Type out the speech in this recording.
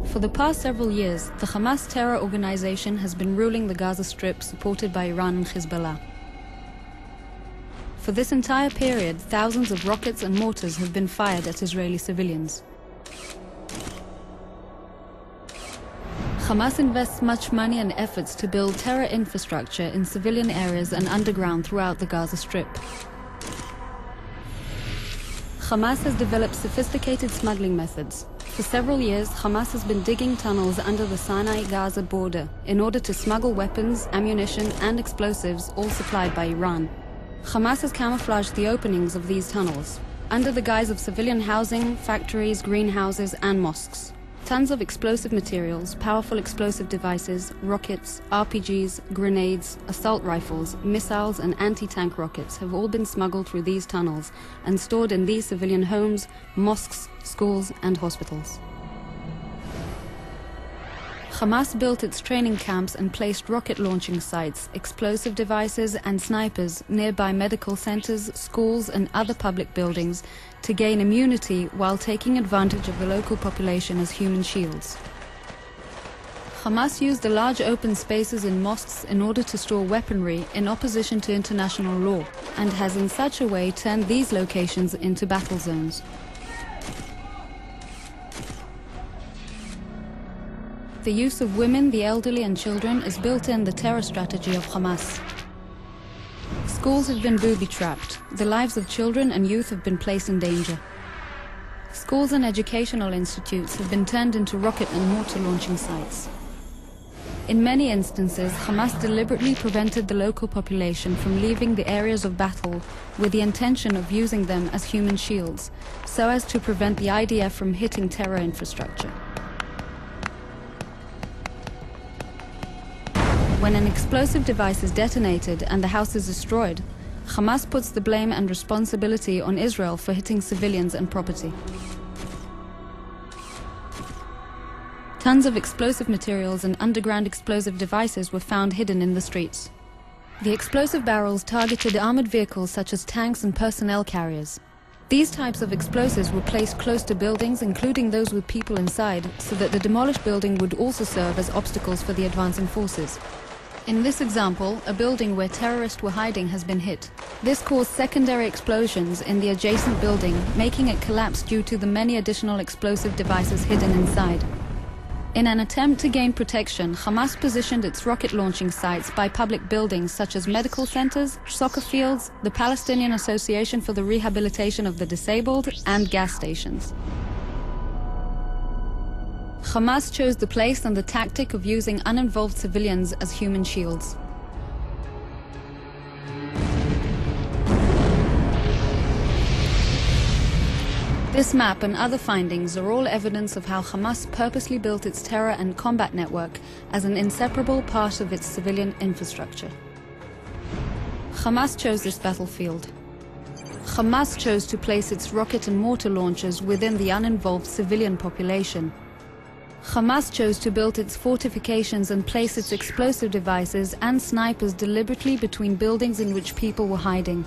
For the past several years, the Hamas terror organization has been ruling the Gaza Strip, supported by Iran and Hezbollah. For this entire period, thousands of rockets and mortars have been fired at Israeli civilians. Hamas invests much money and efforts to build terror infrastructure in civilian areas and underground throughout the Gaza Strip. Hamas has developed sophisticated smuggling methods. For several years, Hamas has been digging tunnels under the Sinai-Gaza border in order to smuggle weapons, ammunition and explosives, all supplied by Iran. Hamas has camouflaged the openings of these tunnels under the guise of civilian housing, factories, greenhouses and mosques. Tons of explosive materials, powerful explosive devices, rockets, RPGs, grenades, assault rifles, missiles and anti-tank rockets have all been smuggled through these tunnels and stored in these civilian homes, mosques, schools and hospitals. Hamas built its training camps and placed rocket launching sites, explosive devices and snipers nearby medical centers, schools and other public buildings to gain immunity while taking advantage of the local population as human shields. Hamas used the large open spaces in mosques in order to store weaponry in opposition to international law, and has in such a way turned these locations into battle zones. The use of women, the elderly and children is built in the terror strategy of Hamas. Schools have been booby-trapped. The lives of children and youth have been placed in danger. Schools and educational institutes have been turned into rocket and mortar launching sites. In many instances, Hamas deliberately prevented the local population from leaving the areas of battle with the intention of using them as human shields, so as to prevent the IDF from hitting terror infrastructure. When an explosive device is detonated and the house is destroyed, Hamas puts the blame and responsibility on Israel for hitting civilians and property. Tons of explosive materials and underground explosive devices were found hidden in the streets. The explosive barrels targeted armored vehicles such as tanks and personnel carriers. These types of explosives were placed close to buildings, including those with people inside, so that the demolished building would also serve as obstacles for the advancing forces. In this example, a building where terrorists were hiding has been hit. This caused secondary explosions in the adjacent building, making it collapse due to the many additional explosive devices hidden inside. In an attempt to gain protection, Hamas positioned its rocket launching sites by public buildings such as medical centers, soccer fields, the Palestinian Association for the Rehabilitation of the Disabled, and gas stations. Hamas chose the place and the tactic of using uninvolved civilians as human shields. This map and other findings are all evidence of how Hamas purposely built its terror and combat network as an inseparable part of its civilian infrastructure. Hamas chose this battlefield. Hamas chose to place its rocket and mortar launchers within the uninvolved civilian population. Hamas chose to build its fortifications and place its explosive devices and snipers deliberately between buildings in which people were hiding.